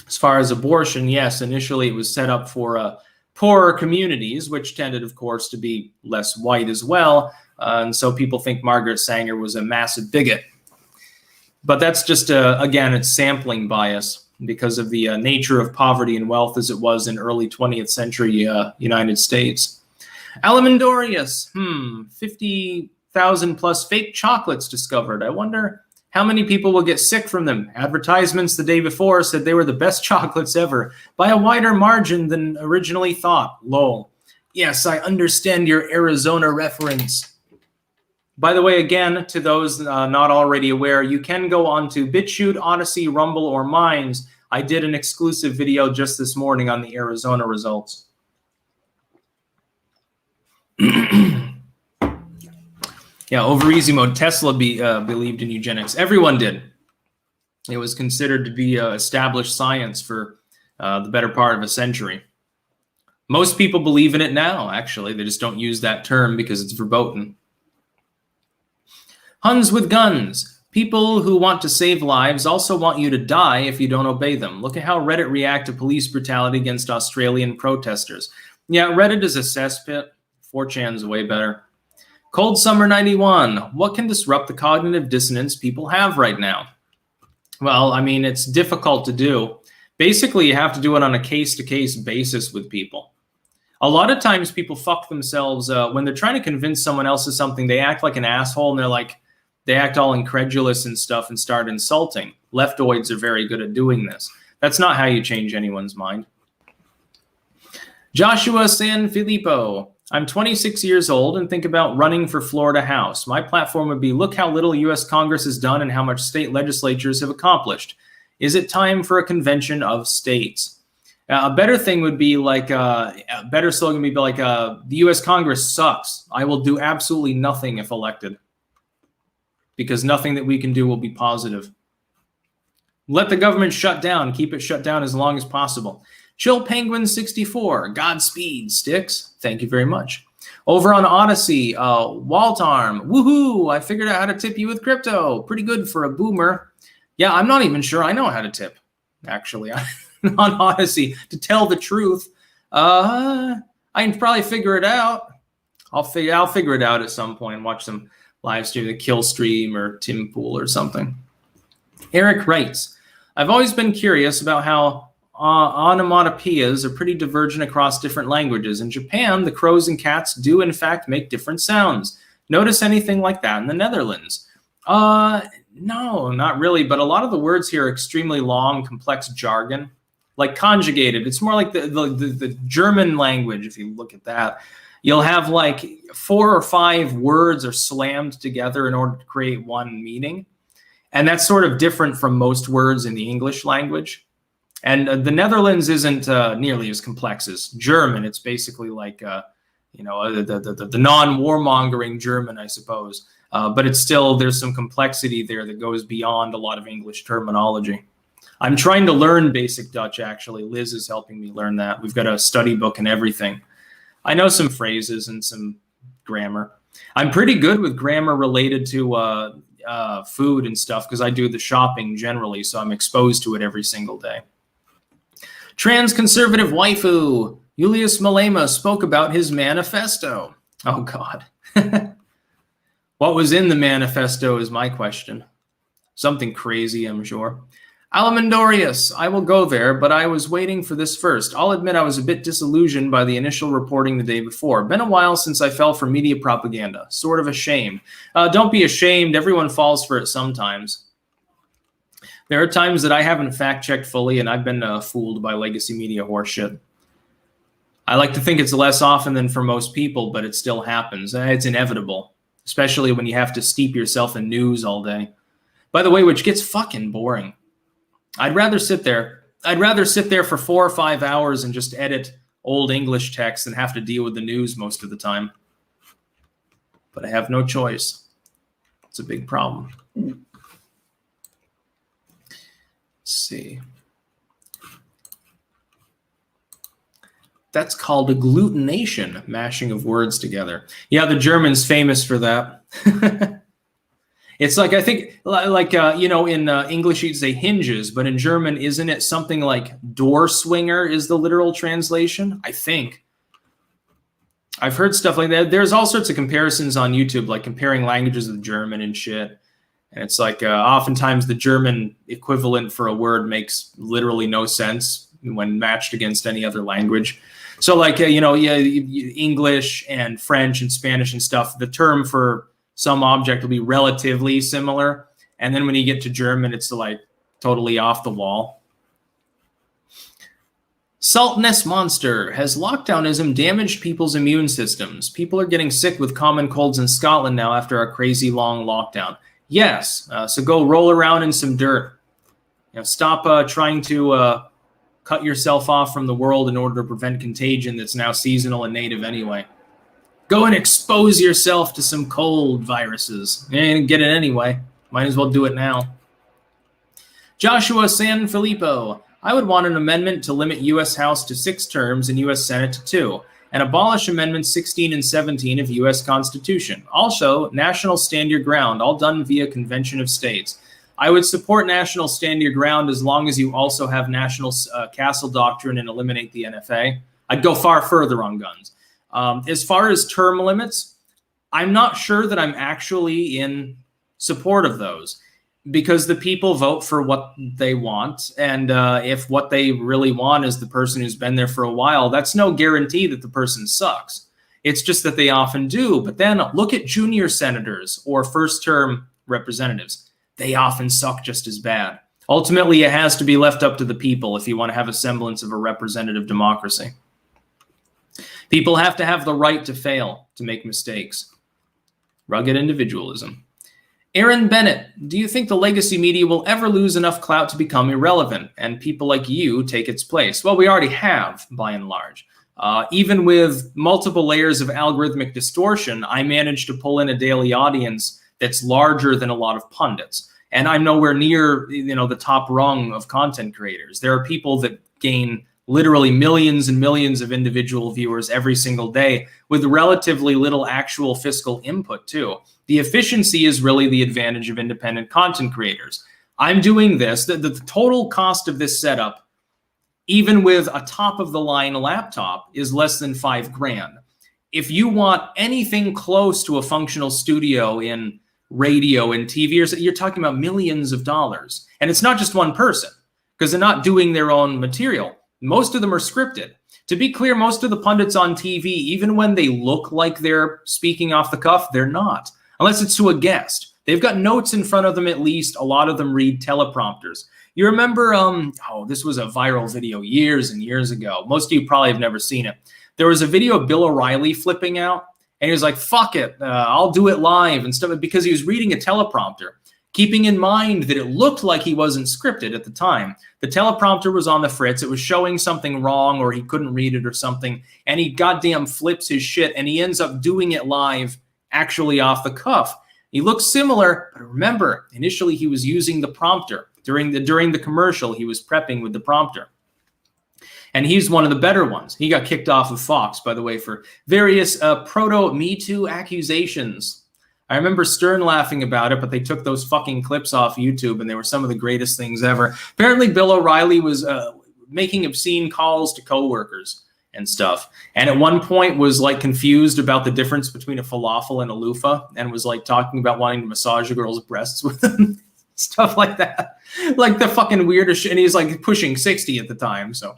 As far as abortion, yes, initially it was set up for poorer communities, which tended, of course, to be less white as well. And so people think Margaret Sanger was a massive bigot. But that's just, again, it's sampling bias because of the nature of poverty and wealth as it was in early 20th century United States. Alimendorius, 50,000 plus fake chocolates discovered. I wonder how many people will get sick from them. Advertisements the day before said they were the best chocolates ever by a wider margin than originally thought. Lol. Yes, I understand your Arizona reference. By the way, again, to those not already aware, you can go on to BitChute, Odyssey, Rumble, or Minds. I did an exclusive video just this morning on the Arizona results. Yeah, over easy mode, Tesla believed in eugenics. Everyone did. It was considered to be established science for the better part of a century. Most people believe in it now, actually. They just don't use that term because it's verboten. Huns with guns. People who want to save lives also want you to die if you don't obey them. Look at how Reddit react to police brutality against Australian protesters. Yeah, Reddit is a cesspit. 4chan's way better. Cold Summer 91. What can disrupt the cognitive dissonance people have right now? Well, I mean, it's difficult to do. Basically, you have to do it on a case-to-case basis with people. A lot of times people fuck themselves when they're trying to convince someone else of something. They act like an asshole and they act all incredulous and stuff and start insulting. Leftoids are very good at doing this. That's not how you change anyone's mind. Joshua San Filippo. I'm 26 years old and think about running for Florida House. My platform would be, look how little U.S. Congress has done and how much state legislatures have accomplished. Is it time for a convention of states? A better thing would be like, a better slogan would be like, the U.S. Congress sucks. I will do absolutely nothing if elected. Because nothing that we can do will be positive. Let the government shut down. Keep it shut down as long as possible. Chill Penguin 64. Godspeed, Styx. Thank you very much. Over on Odyssey, Waltarm. Woohoo! I figured out how to tip you with crypto. Pretty good for a boomer. Yeah, I'm not even sure I know how to tip, actually, on Odyssey. To tell the truth, I can probably figure it out. I'll figure it out at some point. Watch some live stream, the Kill Stream or Tim Pool or something. Eric writes, I've always been curious about how onomatopoeias are pretty divergent across different languages. In Japan, the crows and cats do in fact make different sounds. Notice anything like that in the Netherlands? No, not really, but a lot of the words here are extremely long, complex jargon, like conjugated. It's more like the German language, if you look at that. You'll have like 4 or 5 words are slammed together in order to create one meaning. And that's sort of different from most words in the English language. And the Netherlands isn't nearly as complex as German. It's basically like, the non-warmongering German, I suppose. But it's still, there's some complexity there that goes beyond a lot of English terminology. I'm trying to learn basic Dutch, actually. Liz is helping me learn that. We've got a study book and everything. I know some phrases and some grammar. I'm pretty good with grammar related to food and stuff because I do the shopping generally, so I'm exposed to it every single day. Trans-conservative waifu. Julius Malema spoke about his manifesto. Oh, God. What was in the manifesto is my question. Something crazy, I'm sure. Alamandorius, I will go there, but I was waiting for this first. I'll admit I was a bit disillusioned by the initial reporting the day before. Been a while since I fell for media propaganda. Sort of ashamed. Don't be ashamed. Everyone falls for it sometimes. There are times that I haven't fact-checked fully, and I've been fooled by legacy media horseshit. I like to think it's less often than for most people, but it still happens. It's inevitable, especially when you have to steep yourself in news all day. By the way, which gets fucking boring. I'd rather sit there for 4 or 5 hours and just edit old English text than have to deal with the news most of the time. But I have no choice. It's a big problem. Let's see. That's called agglutination, mashing of words together. Yeah, the German's famous for that. It's like, I think, like, in English you'd say hinges, but in German, isn't it something like door swinger is the literal translation? I think. I've heard stuff like that. There's all sorts of comparisons on YouTube, like comparing languages of German and shit. And it's like, oftentimes the German equivalent for a word makes literally no sense when matched against any other language. So like, English and French and Spanish and stuff, the term for some object will be relatively similar. And then when you get to German, it's like totally off the wall. Saltness Monster. Has lockdownism damaged people's immune systems? People are getting sick with common colds in Scotland now after a crazy long lockdown. Yes. So go roll around in some dirt. Stop trying to cut yourself off from the world in order to prevent contagion that's now seasonal and native anyway. Go and expose yourself to some cold viruses. And get it anyway. Might as well do it now. Joshua San Filippo. I would want an amendment to limit U.S. House to 6 terms and U.S. Senate to 2, and abolish Amendments 16 and 17 of U.S. Constitution. Also, National Stand Your Ground, all done via Convention of States. I would support National Stand Your Ground as long as you also have National Castle Doctrine and eliminate the NFA. I'd go far further on guns. As far as term limits, I'm not sure that I'm actually in support of those because the people vote for what they want. And if what they really want is the person who's been there for a while, that's no guarantee that the person sucks. It's just that they often do. But then look at junior senators or first-term representatives. They often suck just as bad. Ultimately, it has to be left up to the people if you want to have a semblance of a representative democracy. People have to have the right to fail, to make mistakes. Rugged individualism. Aaron Bennett, do you think the legacy media will ever lose enough clout to become irrelevant and people like you take its place? Well, we already have, by and large. Even with multiple layers of algorithmic distortion, I managed to pull in a daily audience that's larger than a lot of pundits. And I'm nowhere near, the top rung of content creators. There are people that gain literally millions and millions of individual viewers every single day with relatively little actual fiscal input too. The efficiency is really the advantage of independent content creators. I'm doing this, the total cost of this setup, even with a top of the line laptop, is less than $5,000. If you want anything close to a functional studio in radio and TV, you're talking about millions of dollars. And it's not just one person because they're not doing their own material. Most of them are scripted. To be clear, most of the pundits on TV, even when they look like they're speaking off the cuff, they're not, unless it's to a guest. They've got notes in front of them at least. A lot of them read teleprompters. You remember, this was a viral video years and years ago. Most of you probably have never seen it. There was a video of Bill O'Reilly flipping out, and he was like, fuck it, I'll do it live and stuff, because he was reading a teleprompter. Keeping in mind that it looked like he wasn't scripted at the time. The teleprompter was on the fritz. It was showing something wrong or he couldn't read it or something. And he goddamn flips his shit and he ends up doing it live, actually off the cuff. He looks similar, but remember, initially he was using the prompter. During the commercial, he was prepping with the prompter. And he's one of the better ones. He got kicked off of Fox, by the way, for various proto-Me Too accusations. I remember Stern laughing about it, but they took those fucking clips off YouTube, and they were some of the greatest things ever. Apparently, Bill O'Reilly was making obscene calls to coworkers and stuff, and at one point was like confused about the difference between a falafel and a loofah, and was like talking about wanting to massage a girl's breasts with them. Stuff like that. Like the fucking weirdest shit. And he's like pushing 60 at the time, so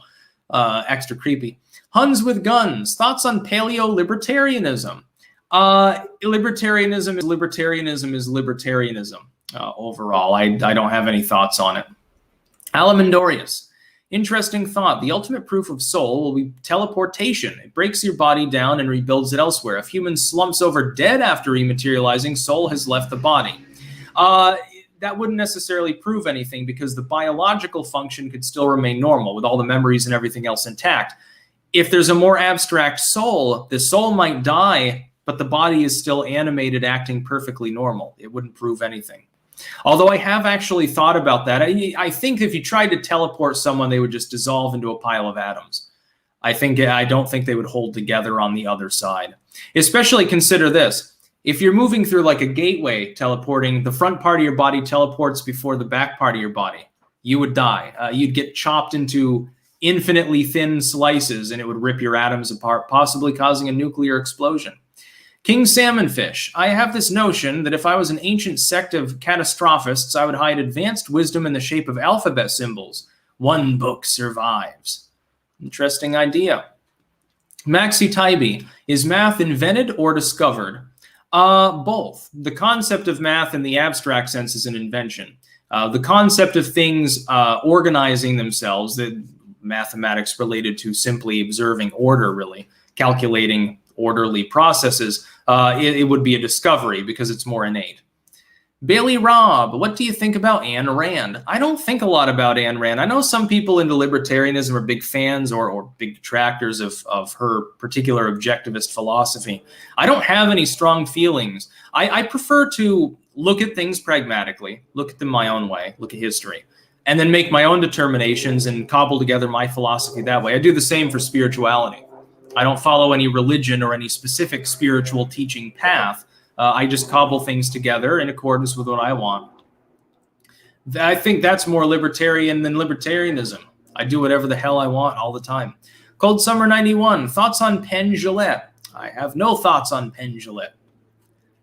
extra creepy. Huns with guns. Thoughts on paleo-libertarianism? Libertarianism is libertarianism overall. I don't have any thoughts on it. Alamandorius. Interesting thought. The ultimate proof of soul will be teleportation. It breaks your body down and rebuilds it elsewhere. If human slumps over dead after rematerializing, soul has left the body. That wouldn't necessarily prove anything because the biological function could still remain normal with all the memories and everything else intact. If there's a more abstract soul, the soul might die, but the body is still animated, acting perfectly normal. It wouldn't prove anything. Although I have actually thought about that. I think if you tried to teleport someone, they would just dissolve into a pile of atoms. I don't think they would hold together on the other side. Especially consider this. If you're moving through like a gateway teleporting, the front part of your body teleports before the back part of your body. You would die. You'd get chopped into infinitely thin slices and it would rip your atoms apart, possibly causing a nuclear explosion. King Salmonfish. I have this notion that if I was an ancient sect of catastrophists, I would hide advanced wisdom in the shape of alphabet symbols. One book survives. Interesting idea. Maxi Tybee. Is math invented or discovered? Both. The concept of math in the abstract sense is an invention. The concept of things organizing themselves, the mathematics related to simply observing order, really, calculating orderly processes, it would be a discovery because it's more innate. Bailey Robb, what do you think about Ayn Rand? I don't think a lot about Ayn Rand. I know some people into libertarianism are big fans or big detractors of her particular objectivist philosophy. I don't have any strong feelings. I prefer to look at things pragmatically, look at them my own way, look at history, and then make my own determinations and cobble together my philosophy that way. I do the same for spirituality. I don't follow any religion or any specific spiritual teaching path. I just cobble things together in accordance with what I want. I think that's more libertarian than libertarianism. I do whatever the hell I want all the time. Cold Summer 91, thoughts on Penn Jillette? I have no thoughts on Penn Jillette.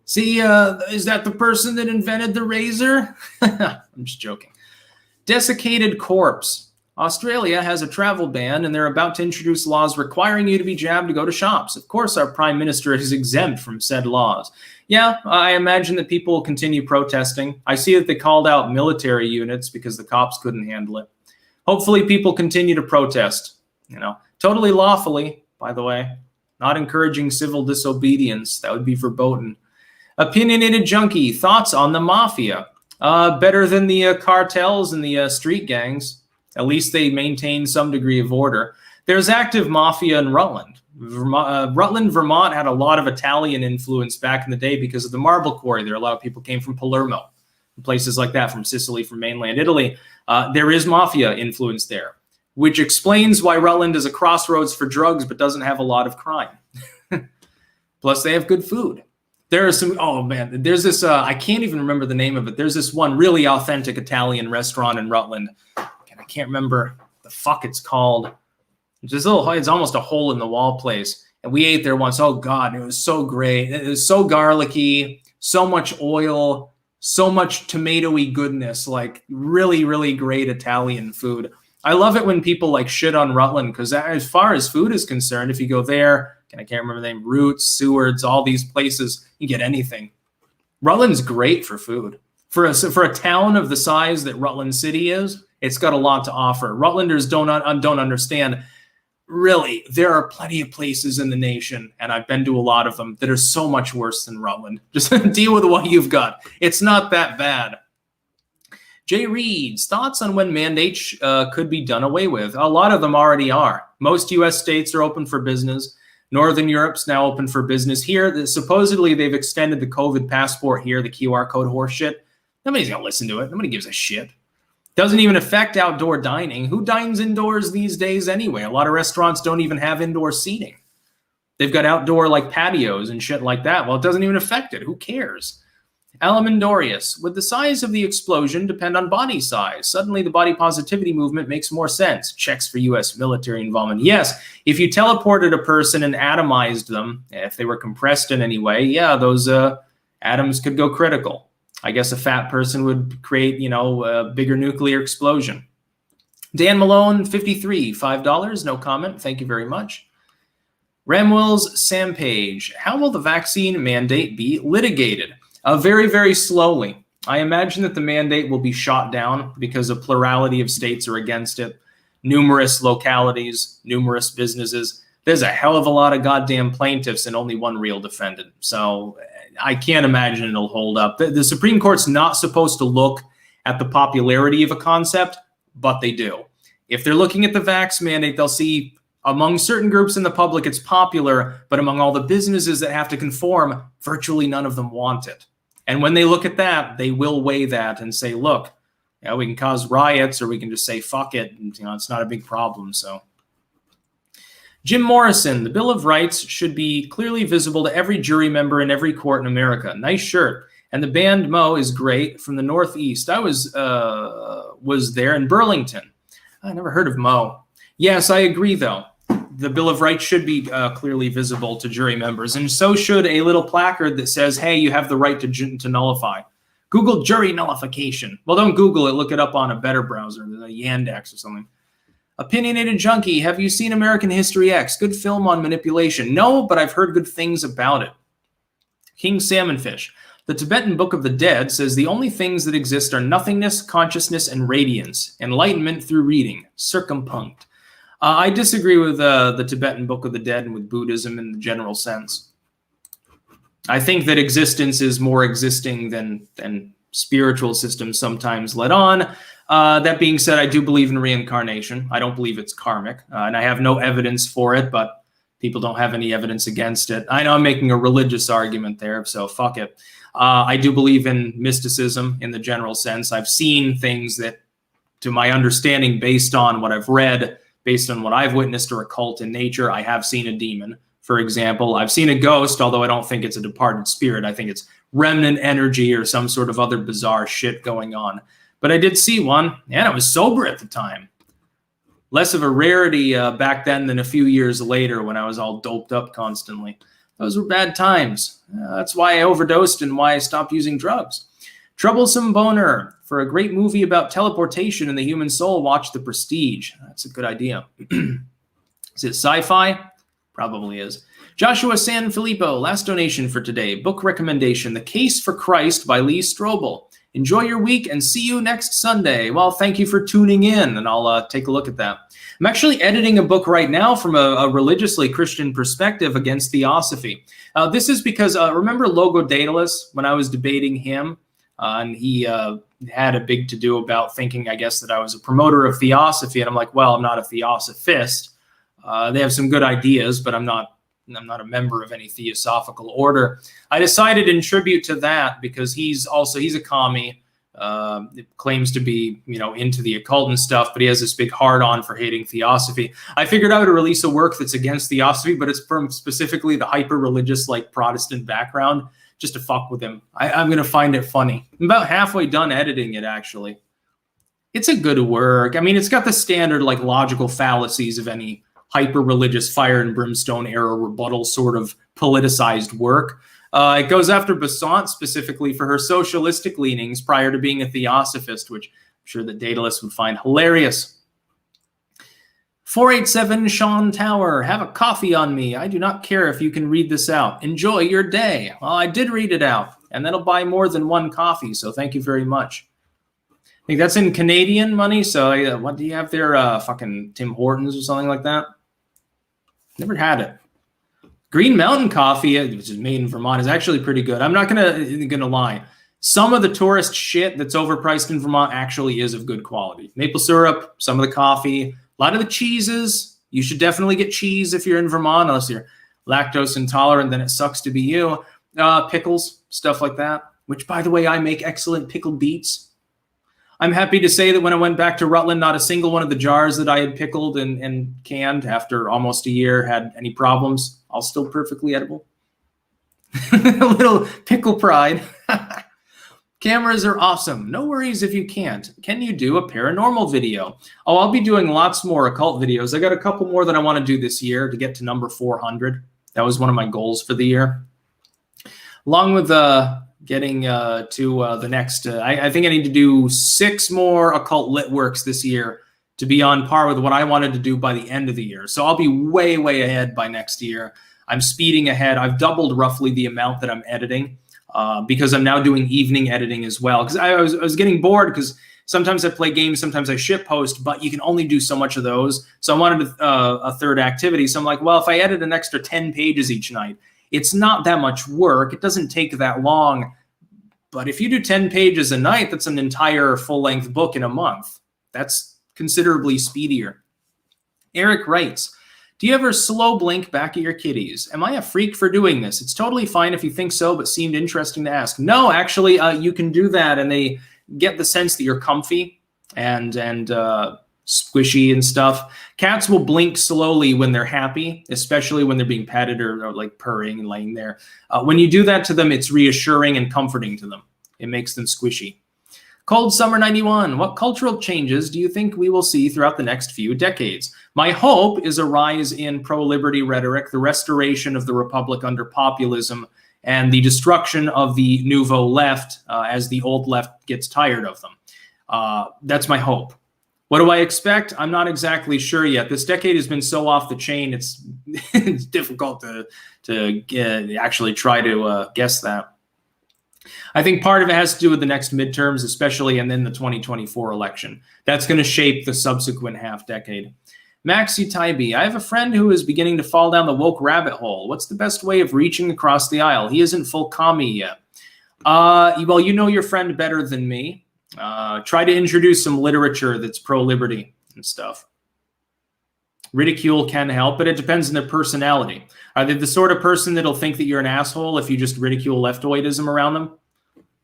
See, is that the person that invented the razor? I'm just joking. Desiccated Corpse. Australia has a travel ban, and they're about to introduce laws requiring you to be jabbed to go to shops. Of course, our prime minister is exempt from said laws. Yeah, I imagine that people will continue protesting. I see that they called out military units because the cops couldn't handle it. Hopefully, people continue to protest. Totally lawfully, by the way. Not encouraging civil disobedience. That would be verboten. Opinionated Junkie, thoughts on the mafia? Better than the cartels and the street gangs. At least they maintain some degree of order. There's active mafia in Rutland. Rutland, Vermont had a lot of Italian influence back in the day because of the marble quarry there. A lot of people came from Palermo, places like that, from Sicily, from mainland Italy. There is mafia influence there, which explains why Rutland is a crossroads for drugs but doesn't have a lot of crime. Plus, they have good food. There are some, oh man, there's this, I can't even remember the name of it. There's this one really authentic Italian restaurant in Rutland. I can't remember the fuck it's called. It's almost a hole in the wall place. And we ate there once. Oh God, it was so great. It was so garlicky, so much oil, so much tomatoey goodness, like really, really great Italian food. I love it when people like shit on Rutland because as far as food is concerned, if you go there, and I can't remember the name, Roots, Seward's, all these places, you get anything. Rutland's great for food. For a town of the size that Rutland City is, it's got a lot to offer. Rutlanders don't understand. Really, there are plenty of places in the nation, and I've been to a lot of them, that are so much worse than Rutland. Just deal with what you've got. It's not that bad. Jay Reed's thoughts on when mandates could be done away with. A lot of them already are. Most U.S. states are open for business. Northern Europe's now open for business. Here, supposedly they've extended the COVID passport here, the QR code horse shit. Nobody's going to listen to it. Nobody gives a shit. Doesn't even affect outdoor dining. Who dines indoors these days anyway? A lot of restaurants don't even have indoor seating. They've got outdoor like patios and shit like that. Well, it doesn't even affect it. Who cares? Alamandorius, would the size of the explosion depend on body size? Suddenly the body positivity movement makes more sense. Checks for U.S. military involvement. Yes, if you teleported a person and atomized them, if they were compressed in any way, yeah, those atoms could go critical. I guess a fat person would create, a bigger nuclear explosion. Dan Malone, 53, $5, no comment. Thank you very much. Ramwell's Sampage, how will the vaccine mandate be litigated? Very, very slowly. I imagine that the mandate will be shot down because a plurality of states are against it. Numerous localities, numerous businesses. There's a hell of a lot of goddamn plaintiffs and only one real defendant. So I can't imagine it'll hold up. The Supreme Court's not supposed to look at the popularity of a concept, but they do. If they're looking at the vax mandate, they'll see among certain groups in the public it's popular, but among all the businesses that have to conform, virtually none of them want it. And when they look at that, they will weigh that and say, look, we can cause riots or we can just say, fuck it. And, it's not a big problem. So Jim Morrison, the Bill of Rights should be clearly visible to every jury member in every court in America. Nice shirt. And the band Mo is great from the Northeast. I was there in Burlington. I never heard of Mo. Yes, I agree, though. The Bill of Rights should be clearly visible to jury members, and so should a little placard that says, hey, you have the right to nullify. Google jury nullification. Well, don't Google it. Look it up on a better browser, the Yandex or something. Opinionated Junkie, have you seen American History X? Good film on manipulation. No, but I've heard good things about it. King Salmonfish. The Tibetan Book of the Dead says the only things that exist are nothingness, consciousness, and radiance. Enlightenment through reading. Circumpunct. I disagree with the Tibetan Book of the Dead and with Buddhism in the general sense. I think that existence is more existing than spiritual systems sometimes let on. That being said, I do believe in reincarnation. I don't believe it's karmic, and I have no evidence for it, but people don't have any evidence against it. I know I'm making a religious argument there, so fuck it. I do believe in mysticism in the general sense. I've seen things that, to my understanding, based on what I've read, based on what I've witnessed or occult in nature, I have seen a demon. For example, I've seen a ghost, although I don't think it's a departed spirit. I think it's remnant energy or some sort of other bizarre shit going on. But I did see one, and I was sober at the time. Less of a rarity back then than a few years later when I was all doped up constantly. Those were bad times. That's why I overdosed and why I stopped using drugs. Troublesome Boner. For a great movie about teleportation in the human soul, watch The Prestige. That's a good idea. Is it sci-fi? Probably is. Joshua San Filippo, last donation for today. Book recommendation, The Case for Christ by Lee Strobel. Enjoy your week and see you next Sunday. Well, thank you for tuning in, and I'll take a look at that. I'm actually editing a book right now from a religiously Christian perspective against theosophy. This is because, remember Logo Daedalus, when I was debating him? And he had a big to-do about thinking, I guess, that I was a promoter of theosophy. And I'm like, well, I'm not a theosophist. They have some good ideas, but I'm not a member of any theosophical order. I decided in tribute to that, because he's a commie, claims to be, into the occult and stuff, but he has this big hard-on for hating theosophy. I figured I would release a work that's against theosophy, but it's from specifically the hyper-religious, Protestant background, just to fuck with him. I'm going to find it funny. I'm about halfway done editing it, actually. It's a good work. I mean, it's got the standard, logical fallacies of any hyper-religious fire and brimstone era rebuttal sort of politicized work. It goes after Besant specifically for her socialistic leanings prior to being a theosophist, which I'm sure that Daedalus would find hilarious. 487 Sean Tower, have a coffee on me. I do not care if you can read this out. Enjoy your day. Well, I did read it out, and that'll buy more than one coffee, so thank you very much. I think that's in Canadian money, so what do you have there? Fucking Tim Hortons or something like that? Never had it. Green Mountain Coffee, which is made in Vermont, is actually pretty good. I'm not gonna lie. Some of the tourist shit that's overpriced in Vermont actually is of good quality. Maple syrup, some of the coffee, a lot of the cheeses. You should definitely get cheese if you're in Vermont, unless you're lactose intolerant, then it sucks to be you. Pickles, stuff like that, which, by the way, I make excellent pickled beets. I'm happy to say that when I went back to Rutland, not a single one of the jars that I had pickled and canned after almost a year had any problems. all still perfectly edible. A little pickle pride. Cameras are awesome. No worries if you can't. Can you do a paranormal video? Oh, I'll be doing lots more occult videos. I got a couple more that I want to do this year to get to number 400. That was one of my goals for the year. Along with getting to the next, I think I need to do 6 more occult lit works this year to be on par with what I wanted to do by the end of the year. So I'll be way, way ahead by next year. I'm speeding ahead. I've doubled roughly the amount that I'm editing because I'm now doing evening editing as well. Because I was getting bored because sometimes I play games, sometimes I shit post, but you can only do so much of those. So I wanted a third activity. So I'm like, well, if I edit an extra 10 pages each night, it's not that much work. It doesn't take that long. But if you do 10 pages a night, that's an entire full-length book in a month. That's considerably speedier. Eric writes, do you ever slow blink back at your kitties? Am I a freak for doing this? It's totally fine if you think so, but seemed interesting to ask. No, actually, you can do that, and they get the sense that you're comfy and squishy and stuff. Cats will blink slowly when they're happy, especially when they're being petted or like purring and laying there. When you do that to them, it's reassuring and comforting to them. It makes them squishy. Cold Summer 91, what cultural changes do you think we will see throughout the next few decades? My hope is a rise in pro-liberty rhetoric, the restoration of the republic under populism, and the destruction of the nouveau left as the old left gets tired of them. That's my hope. What do I expect? I'm not exactly sure yet. This decade has been so off the chain, it's difficult to actually try to guess that. I think part of it has to do with the next midterms, especially, and then the 2024 election. That's going to shape the subsequent half decade. Maxi Tybee, I have a friend who is beginning to fall down the woke rabbit hole. What's the best way of reaching across the aisle? He isn't full commie yet. Well, you know your friend better than me. Try to introduce some literature that's pro-liberty and stuff. Ridicule can help, but it depends on their personality. Are they the sort of person that'll think that you're an asshole if you just ridicule leftoidism around them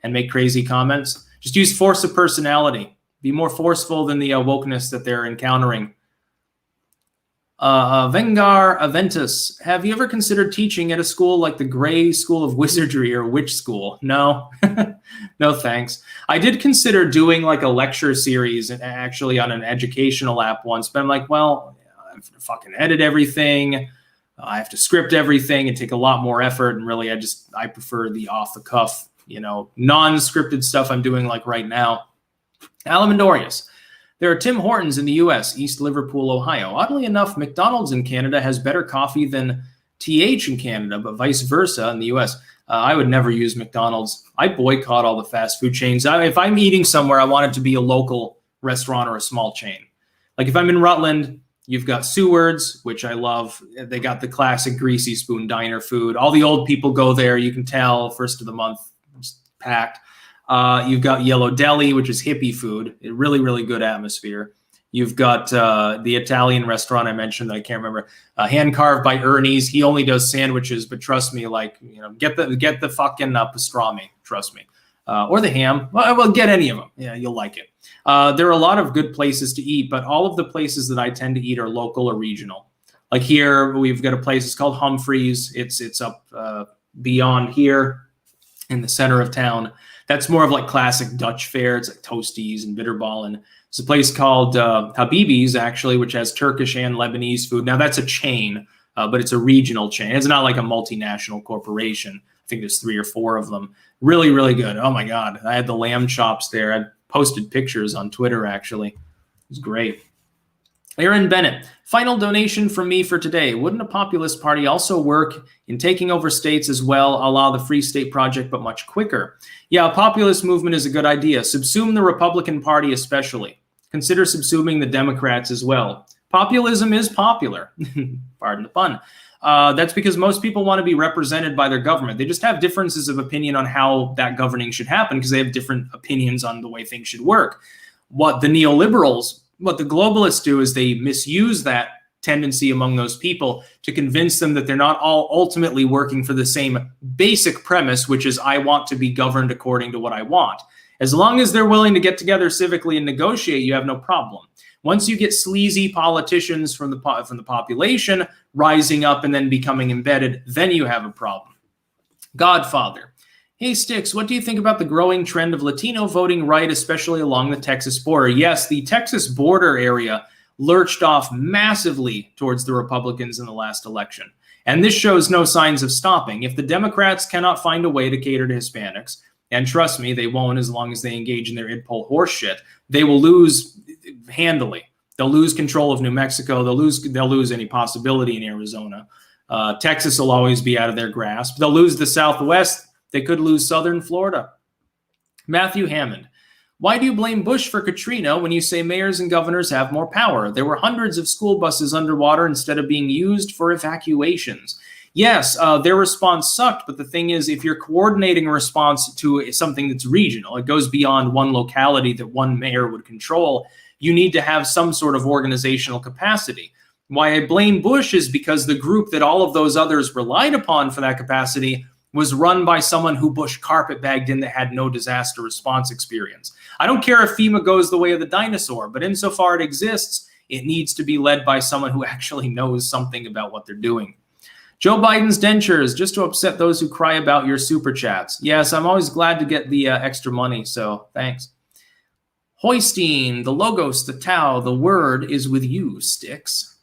and make crazy comments? Just use force of personality. Be more forceful than the wokeness that they're encountering. Vengar Aventus, have you ever considered teaching at a school like the Gray School of Wizardry or Witch School? No, no thanks. I did consider doing like a lecture series actually on an educational app once, but I'm like, well, I have to fucking edit everything. I have to script everything and take a lot more effort. And really, I prefer the off the cuff, non-scripted stuff I'm doing like right now. Alamandorius. There are Tim Hortons in the U.S., East Liverpool, Ohio. Oddly enough, McDonald's in Canada has better coffee than TH in Canada, but vice versa in the U.S. I would never use McDonald's. I boycott all the fast food chains. If I'm eating somewhere, I want it to be a local restaurant or a small chain. Like if I'm in Rutland, you've got Seward's, which I love. They got the classic greasy spoon diner food. All the old people go there. You can tell first of the month, it's packed. You've got Yellow Deli, which is hippie food. Really, really good atmosphere. You've got the Italian restaurant I mentioned that I can't remember. Hand carved by Ernie's. He only does sandwiches, but trust me, get the fucking pastrami. Trust me, or the ham. Well, get any of them. Yeah, you'll like it. There are a lot of good places to eat, but all of the places that I tend to eat are local or regional. Like here, we've got a place. It's called Humphreys. It's up beyond here in the center of town. That's more of like classic Dutch fare. It's like toasties and bitterballen. It's a place called Habibi's, actually, which has Turkish and Lebanese food. Now, that's a chain, but it's a regional chain. It's not like a multinational corporation. I think there's 3 or 4 of them. Really, really good. Oh, my God. I had the lamb chops there. I posted pictures on Twitter, actually. It was great. Aaron Bennett, final donation from me for today. Wouldn't a populist party also work in taking over states as well, a la the Free State Project, but much quicker? Yeah, a populist movement is a good idea. Subsume the Republican Party especially. Consider subsuming the Democrats as well. Populism is popular. Pardon the pun. That's because most people want to be represented by their government. They just have differences of opinion on how that governing should happen because they have different opinions on the way things should work. What the neoliberals, what the globalists do is they misuse that tendency among those people to convince them that they're not all ultimately working for the same basic premise, which is I want to be governed according to what I want. As long as they're willing to get together civically and negotiate, you have no problem. Once you get sleazy politicians from the population rising up and then becoming embedded, then you have a problem. Godfather. Hey, Styx, what do you think about the growing trend of Latino voting right, especially along the Texas border? Yes, the Texas border area lurched off massively towards the Republicans in the last election. And this shows no signs of stopping. If the Democrats cannot find a way to cater to Hispanics, and trust me, they won't as long as they engage in their id poll horseshit, they will lose handily. They'll lose control of New Mexico. They'll lose any possibility in Arizona. Texas will always be out of their grasp. They'll lose the Southwest. They could lose southern Florida. Matthew Hammond. Why do you blame Bush for Katrina when you say mayors and governors have more power? There were hundreds of school buses underwater instead of being used for evacuations. Yes, their response sucked, but the thing is, if you're coordinating a response to something that's regional, it goes beyond one locality that one mayor would control, you need to have some sort of organizational capacity. Why I blame Bush is because the group that all of those others relied upon for that capacity was run by someone who Bush carpetbagged in that had no disaster response experience. I don't care if FEMA goes the way of the dinosaur, but insofar it exists, it needs to be led by someone who actually knows something about what they're doing. Joe Biden's dentures, just to upset those who cry about your super chats. Yes, I'm always glad to get the extra money, so thanks. Hoistein, the Logos, the Tau, the Word is with you, Styx.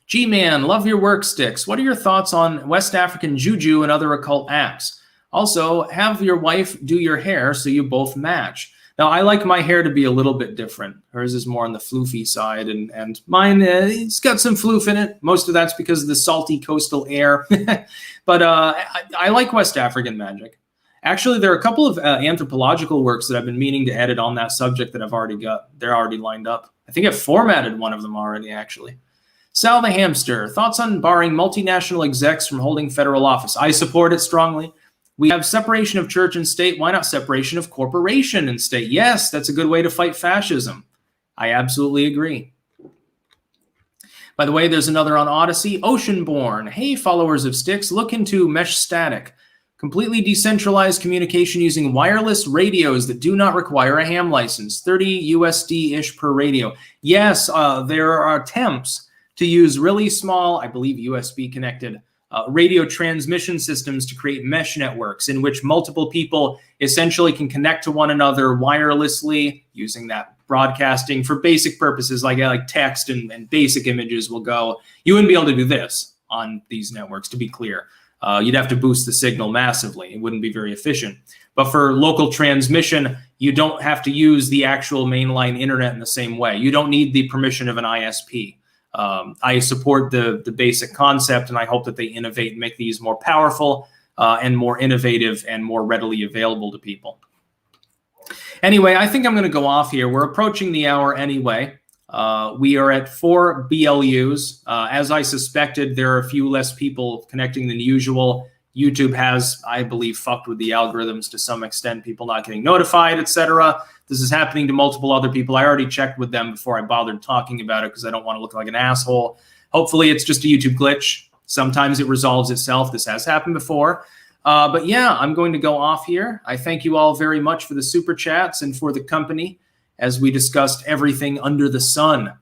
G-Man, love your work, Styx. What are your thoughts on West African juju and other occult apps? Also, have your wife do your hair so you both match. Now, I like my hair to be a little bit different. Hers is more on the floofy side, and mine, it's got some floof in it. Most of that's because of the salty coastal air. But I like West African magic. Actually, there are a couple of anthropological works that I've been meaning to edit on that subject that I've already got. They're already lined up. I think I've formatted one of them already, actually. Sal the Hamster, thoughts on barring multinational execs from holding federal office? I support it strongly. We have separation of church and state. Why not separation of corporation and state? Yes, that's a good way to fight fascism. I absolutely agree. By the way, there's another on Odyssey. Oceanborn. Hey, followers of Styx, look into Mesh Static. Completely decentralized communication using wireless radios that do not require a ham license. 30 USD-ish per radio. Yes, there are attempts to use really small, I believe USB-connected radio transmission systems to create mesh networks in which multiple people essentially can connect to one another wirelessly using that broadcasting for basic purposes like text and basic images will go. You wouldn't be able to do this on these networks, to be clear. You'd have to boost the signal massively. It wouldn't be very efficient. But for local transmission, you don't have to use the actual mainline internet in the same way. You don't need the permission of an ISP. I support the basic concept, and I hope that they innovate and make these more powerful and more innovative and more readily available to people. Anyway, I think I'm going to go off here. We're approaching the hour anyway. We are at 4 BLUs. As I suspected, there are a few less people connecting than usual. YouTube has, I believe, fucked with the algorithms to some extent, people not getting notified, etc. This is happening to multiple other people. I already checked with them before I bothered talking about it because I don't want to look like an asshole. Hopefully it's just a YouTube glitch. Sometimes it resolves itself. This has happened before. But yeah, I'm going to go off here. I thank you all very much for the super chats and for the company as we discussed everything under the sun.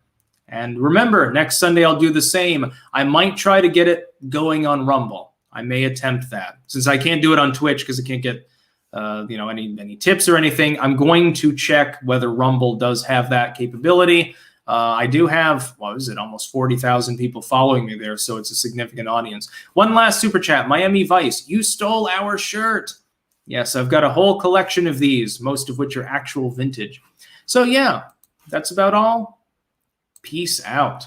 And remember, next Sunday I'll do the same. I might try to get it going on Rumble. I may attempt that. Since I can't do it on Twitch because I can't get any tips or anything, I'm going to check whether Rumble does have that capability. I do have, almost 40,000 people following me there, so it's a significant audience. One last super chat. Miami Vice, you stole our shirt. Yes, I've got a whole collection of these, most of which are actual vintage. So yeah, that's about all. Peace out.